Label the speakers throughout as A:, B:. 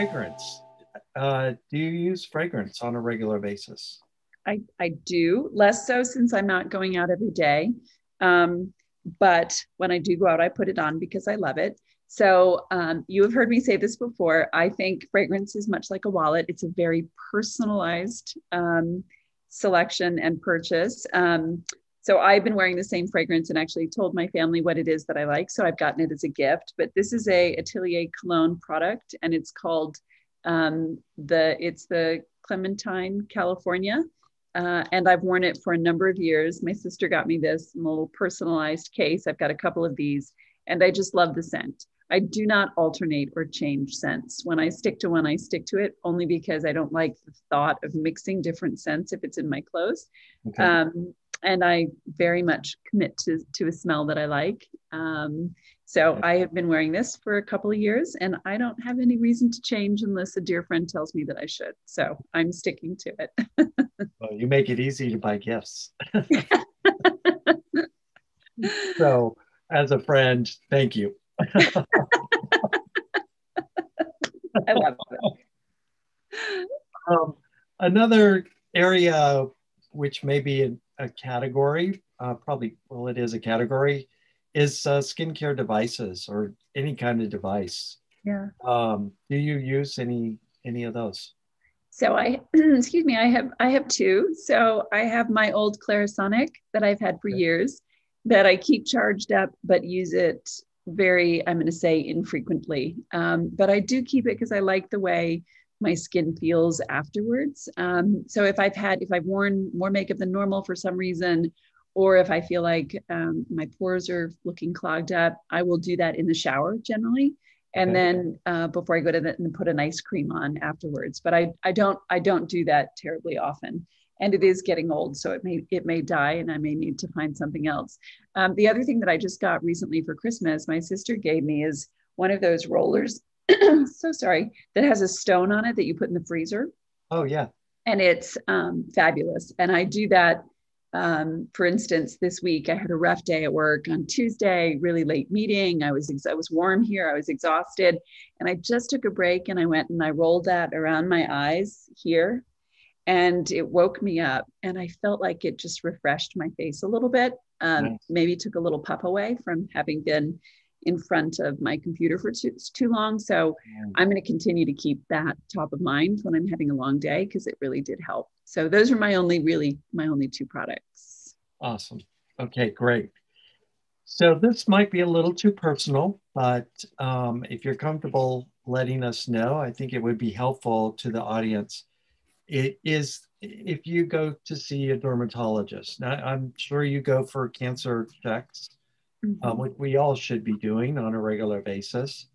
A: fragrance. Do you use fragrance on a regular basis?
B: I do, less so since I'm not going out every day. Um, but when I do go out, I put it on because I love it. So you have heard me say this before. I think fragrance is much like a wallet. It's a very personalized selection and purchase. So I've been wearing the same fragrance and actually told my family what it is that I like. So I've gotten it as a gift. But this is a Atelier Cologne product, and it's called it's the Clementine, California. And I've worn it for a number of years. My sister got me this little personalized case. I've got a couple of these, and I just love the scent. I do not alternate or change scents. When I stick to one, I stick to it only because I don't like the thought of mixing different scents if it's in my clothes.
A: Okay.
B: And I very much commit to a smell that I like. So I have been wearing this for a couple of years, and I don't have any reason to change unless a dear friend tells me that I should. So I'm sticking to it.
A: Well, you make it easy to buy gifts. So, as a friend, thank you.
B: I love it.
A: Another area, which may be a category, probably, well, it is a category, is skincare devices or any kind of device.
B: Yeah.
A: Do you use any of those?
B: So excuse me, I have two. So I have my old Clarisonic that I've had for
A: Okay.
B: years that I keep charged up, but use it very, I'm going to say infrequently. But I do keep it because I like the way my skin feels afterwards. So if I've worn more makeup than normal for some reason, or if I feel like my pores are looking clogged up, I will do that in the shower generally. And
A: Okay.
B: then before I go to the, and put a nice cream on afterwards. But I don't do that terribly often. And it is getting old, so it may die, and I may need to find something else. The other thing that I just got recently for Christmas, my sister gave me, is one of those rollers. So sorry, that has a stone on it that you put in the freezer,
A: Oh, yeah.
B: and it's fabulous. And I do that. For instance, this week I had a rough day at work on Tuesday, really late meeting. I was warm here. I was exhausted, and I just took a break and I went and I rolled that around my eyes here, and it woke me up. And I felt like it just refreshed my face a little bit.
A: Nice.
B: Maybe took a little puff away from having been in front of my computer for too long. So I'm going to continue to keep that top of mind when I'm having a long day, because it really did help. So those are my only two products.
A: Awesome. Okay, great. So this might be a little too personal, but if you're comfortable letting us know, I think it would be helpful to the audience. It is if you go to see a dermatologist. Now, I'm sure you go for cancer checks, which we all should be doing on a regular basis.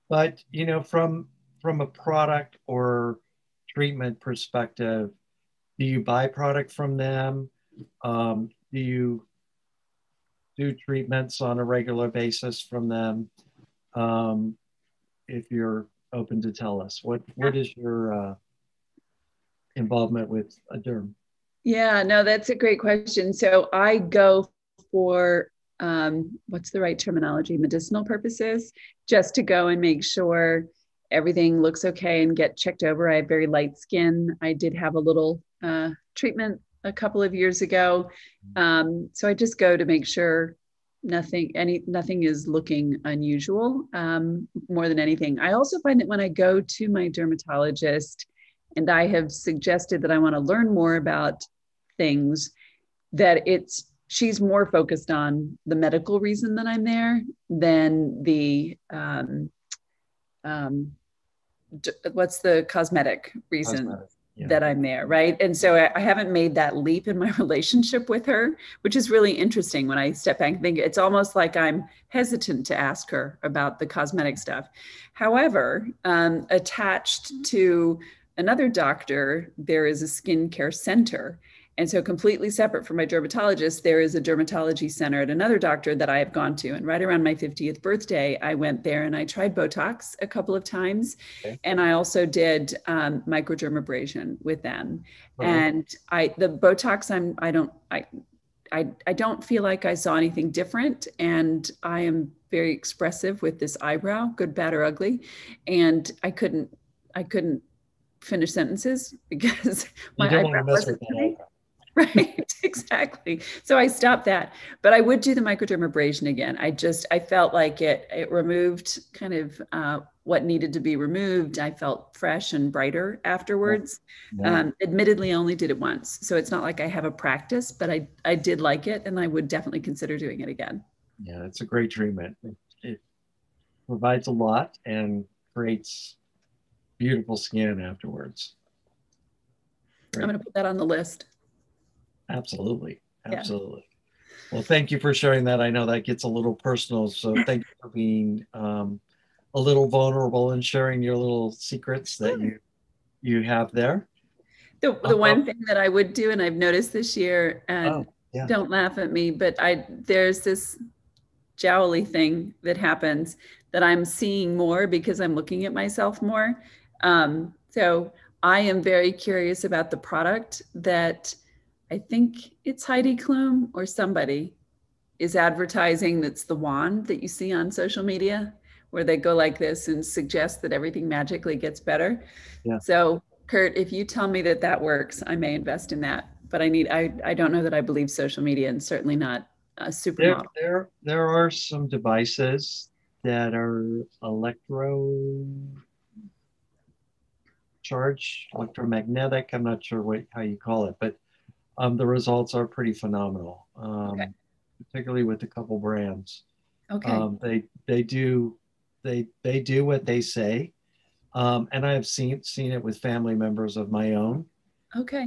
A: But from a product or treatment perspective, do you buy product from them? Do you do treatments on a regular basis from them? Um, if you're open to tell us, what is your involvement with a derm?
B: Yeah, no, that's a great question. So I go for what's the right terminology? Medicinal purposes, just to go and make sure everything looks okay and get checked over. I have very light skin. I did have a little treatment a couple of years ago. So I just go to make sure nothing is looking unusual, more than anything. I also find that when I go to my dermatologist and I have suggested that I want to learn more about things, that she's more focused on the medical reason that I'm there than the what's the cosmetic reason.
A: Cosmetic. Yeah.
B: That I'm there, right? And so I haven't made that leap in my relationship with her, which is really interesting. When I step back and think, it's almost like I'm hesitant to ask her about the cosmetic stuff. However, attached to another doctor, there is a skincare center. And so completely separate from my dermatologist, there is a dermatology center at another doctor that I have gone to. And right around my 50th birthday, I went there and I tried Botox a couple of times.
A: Okay.
B: And I also did microdermabrasion with them.
A: Uh-huh.
B: And the Botox, I don't feel like I saw anything different. And I am very expressive with this eyebrow, good, bad, or ugly. And I couldn't I couldn't finish sentences because
A: You
B: my
A: don't want
B: eyebrow
A: to mess with
B: wasn't
A: that
B: moving.
A: eyebrow.
B: Right, exactly. So I stopped that, but I would do the microdermabrasion again. I felt like it removed kind of what needed to be removed. I felt fresh and brighter
A: Yeah.
B: afterwards.
A: Yeah.
B: Admittedly, I only did it once, so it's not like I have a practice, but I did like it, and I would definitely consider doing it again.
A: Yeah, it's a great treatment. It provides a lot and creates beautiful skin afterwards.
B: I'm
A: Great.
B: going to put that on the list.
A: Absolutely.
B: Yeah.
A: Absolutely. Well, thank you for sharing that. I know that gets a little personal, so thank you for being a little vulnerable and sharing your little secrets that you have there.
B: The
A: Uh,
B: one thing that I would do, and I've noticed this year, and
A: oh, yeah.
B: don't laugh at me, but there's this jowly thing that happens that I'm seeing more because I'm looking at myself more. So I am very curious about the product that I think it's Heidi Klum or somebody is advertising. That's the wand that you see on social media where they go like this and suggest that everything magically gets better.
A: Yeah.
B: So Kurt, if you tell me that that works, I may invest in that. But I don't know that I believe social media, and certainly not a supermodel.
A: There are some devices that are electro charge, electromagnetic. I'm not sure how you call it, but the results are pretty phenomenal,
B: Okay.
A: particularly with a couple brands.
B: Okay.
A: They do they do what they say, and I have seen it with family members of my own.
B: Okay.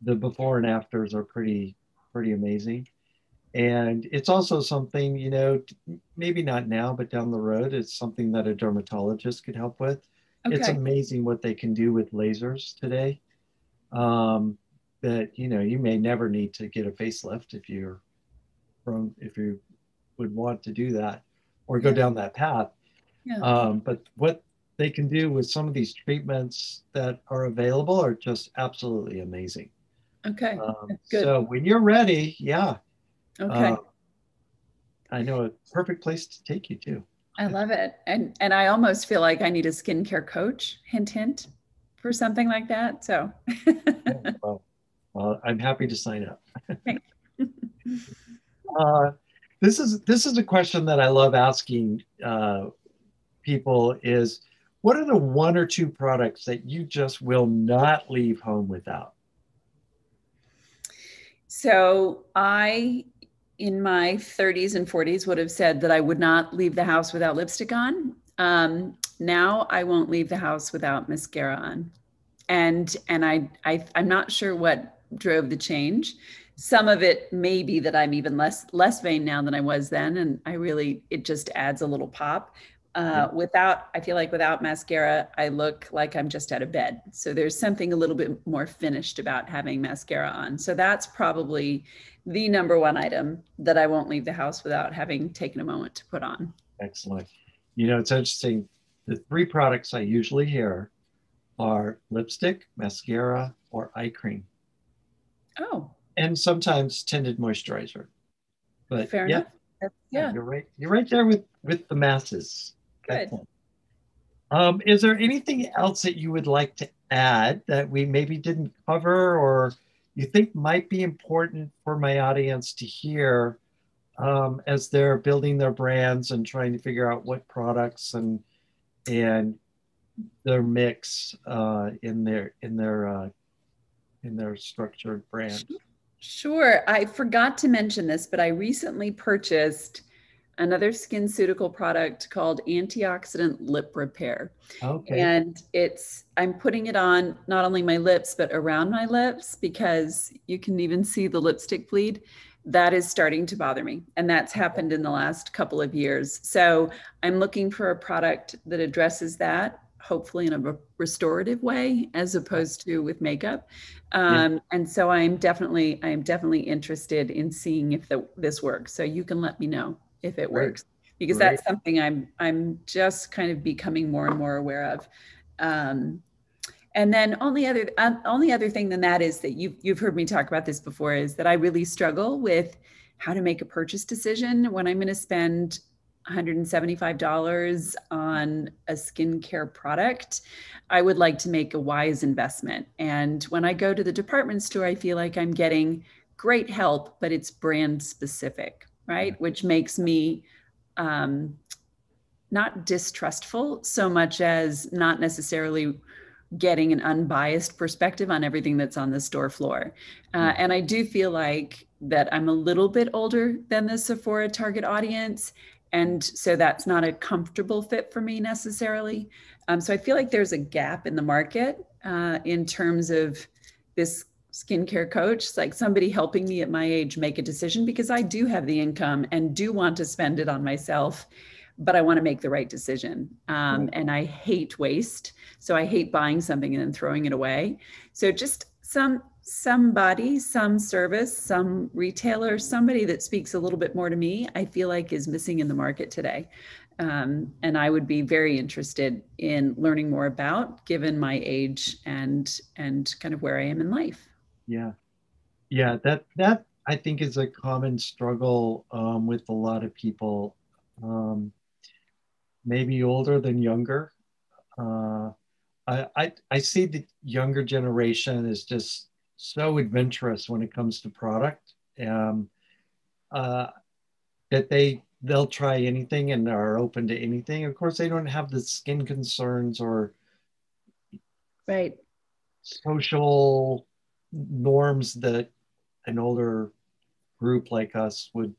A: The before and afters are pretty amazing. And it's also something, maybe not now, but down the road, it's something that a dermatologist could help with. It's
B: Okay.
A: amazing what they can do with lasers today. Um, that you may never need to get a facelift if you would want to do that or go
B: Yeah.
A: down that path.
B: Yeah.
A: But what they can do with some of these treatments that are available are just absolutely amazing.
B: Okay. That's good.
A: So when you're ready, yeah, uh,
B: Okay.
A: I know a perfect place to take you to.
B: I love it. And I almost feel like I need a skincare coach, hint hint, for something like that. So
A: Yeah, well, I'm happy to sign up.
B: thanks.
A: Uh, this is a question that I love asking people is what are the one or two products that you just will not leave home without?
B: So I, in my 30s and 40s, would have said that I would not leave the house without lipstick on. Now I won't leave the house without mascara on. And I'm not sure what drove the change. Some of it may be that I'm even less vain now than I was then, and it just adds a little pop.
A: Yeah,
B: I feel like without mascara, I look like I'm just out of bed. So there's something a little bit more finished about having mascara on. So that's probably the number one item that I won't leave the house without having taken a moment to put on.
A: excellent. It's interesting. The three products I usually hear are lipstick, mascara, or eye cream,
B: Oh,
A: and sometimes tinted moisturizer. But
B: fair
A: yeah,
B: enough.
A: yeah,
B: Yeah,
A: you're right. You're right there with the masses.
B: good.
A: Excellent. Is there anything else that you would like to add that we maybe didn't cover or you think might be important for my audience to hear as they're building their brands and trying to figure out what products and their mix in their structured brand?
B: Sure. I forgot to mention this, but I recently purchased another SkinCeutical product called Antioxidant Lip Repair.
A: Okay,
B: And I'm putting it on not only my lips, but around my lips because you can even see the lipstick bleed. That is starting to bother me. And that's happened in the last couple of years. So I'm looking for a product that addresses that, hopefully in a restorative way, as opposed to with makeup.
A: yeah,
B: And so I am definitely interested in seeing if this works. So you can let me know if it
A: great,
B: works, because
A: great,
B: that's something I'm just kind of becoming more and more aware of. Um, and then only other thing than that is that you've heard me talk about this before, is that I really struggle with how to make a purchase decision when I'm going to spend $175 on a skincare product, I would like to make a wise investment. And when I go to the department store, I feel like I'm getting great help, but it's brand specific,
A: Yeah.
B: right? Which makes me um, not distrustful so much as not necessarily getting an unbiased perspective on everything that's on the store floor.
A: Yeah.
B: And I do feel like that I'm a little bit older than the Sephora target audience. And so that's not a comfortable fit for me necessarily. So I feel like there's a gap in the market in terms of this skincare coach. It's like somebody helping me at my age make a decision because I do have the income and do want to spend it on myself, but I want to make the right decision.
A: Right.
B: And I hate waste. So I hate buying something and then throwing it away. So just somebody, some service, some retailer, somebody that speaks a little bit more to me, I feel like is missing in the market today. And I would be very interested in learning more about, given my age and kind of where I am in life.
A: Yeah. Yeah. That I think is a common struggle with a lot of people, um, maybe older than younger. Uh, I see the younger generation is just so adventurous when it comes to product, uh, that they'll try anything and are open to anything. Of course, they don't have the skin concerns or
B: Right.
A: social norms that an older group like us would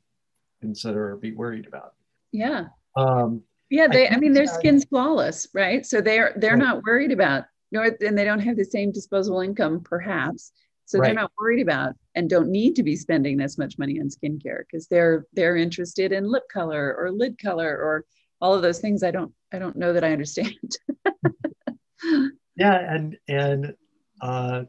A: consider or be worried about.
B: Yeah.
A: Um,
B: Yeah,
A: I
B: I
A: can
B: mean, their
A: tell,
B: skin's flawless, right? So they're
A: right,
B: not worried about, and they don't have the same disposable income, perhaps. So they're
A: right.
B: not worried about and don't need to be spending as much money on skincare because they're interested in lip color or lid color or all of those things. I don't know that I understand.
A: Yeah, and uh,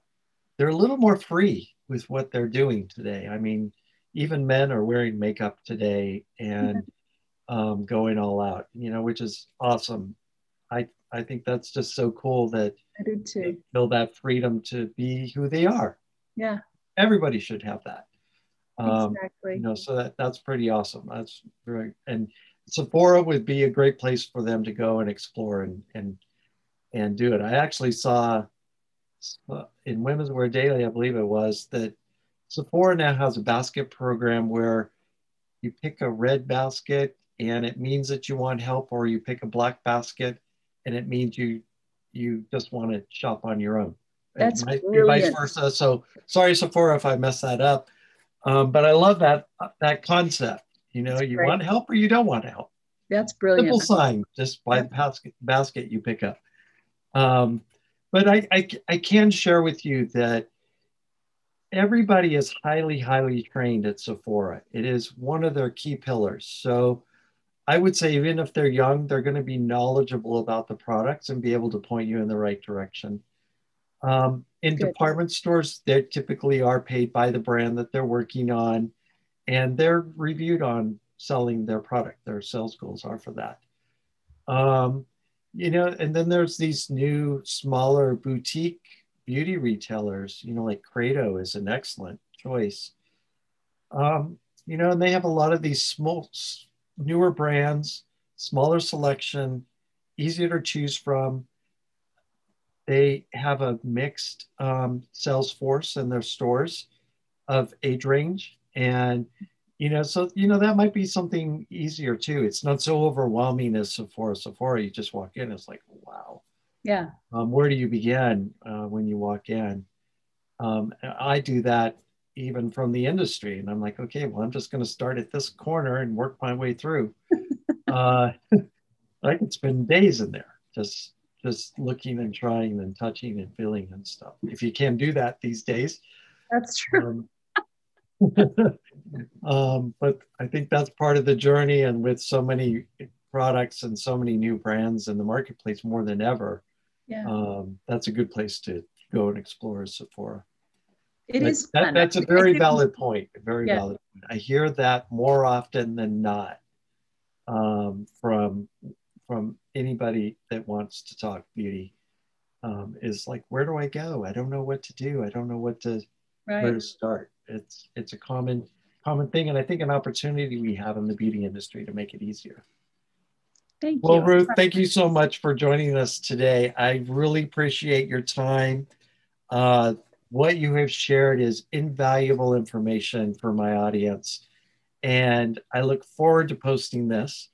A: they're a little more free with what they're doing today. I mean, even men are wearing makeup today and going all out, which is awesome. I think that's just so cool that
B: I do
A: they
B: too.
A: feel that freedom to be who they are.
B: Yeah,
A: Everybody should have that.
B: exactly.
A: So that's pretty awesome. That's very, and Sephora would be a great place for them to go and explore and do it. I actually saw in Women's Wear Daily, I believe it was, that Sephora now has a basket program where you pick a red basket and it means that you want help, or you pick a black basket and it means you just want to shop on your own. It
B: That's
A: might be vice
B: brilliant.
A: versa. So sorry, Sephora, if I messed that up. But I love that concept.
B: That's
A: You
B: great.
A: want help or you don't want help.
B: That's
A: Simple
B: brilliant.
A: sign, just by
B: Yeah.
A: the basket you pick up. Um, but I can share with you that everybody is highly, highly trained at Sephora. It is one of their key pillars. So I would say, even if they're young, they're going to be knowledgeable about the products and be able to point you in the right direction. In
B: Good.
A: department stores, they typically are paid by the brand that they're working on, and they're reviewed on selling their product. Their sales goals are for that. Um, and then there's these new smaller boutique beauty retailers, like Credo is an excellent choice. And they have a lot of these small, newer brands, smaller selection, easier to choose from. They have a mixed sales force in their stores of age range. And, that might be something easier too. It's not so overwhelming as Sephora. Sephora, you just walk in, it's like, wow.
B: Yeah.
A: Where do you begin when you walk in? I do that even from the industry. And I'm like, okay, well, I'm just going to start at this corner and work my way through. Uh, I could spend days in there just looking and trying and touching and feeling and stuff. If you can do that these days.
B: That's true.
A: Um, but I think that's part of the journey. And with so many products and so many new brands in the marketplace more than ever,
B: Yeah.
A: that's a good place to go and explore Sephora.
B: It
A: But
B: is
A: that,
B: fun.
A: that's a
B: I
A: very
B: think,
A: valid point. A very
B: yeah.
A: valid point. I hear that more often than not from anybody that wants to talk beauty. Is like, where do I go? I don't know what to do. I don't know where
B: Right.
A: to start. It's a common thing, and I think an opportunity we have in the beauty industry to make it easier.
B: Thank
A: Well,
B: you.
A: Ruth, thank you so much for joining us today. I really appreciate your time. Uh, what you have shared is invaluable information for my audience, and I look forward to posting this.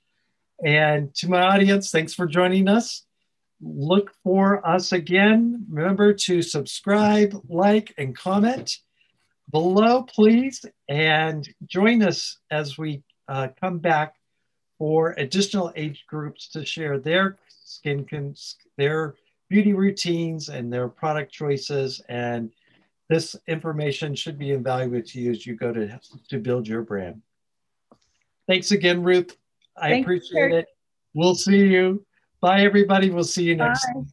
A: And to my audience, thanks for joining us. Look for us again. Remember to subscribe, like, and comment below, please. And join us as we come back for additional age groups to share their their beauty routines and their product choices. And this information should be invaluable to you as you go to build your brand. Thanks again, Ruth. I
B: Thank
A: appreciate
B: you.
A: it. We'll see you. Bye, everybody. We'll see you next
B: Bye.
A: time.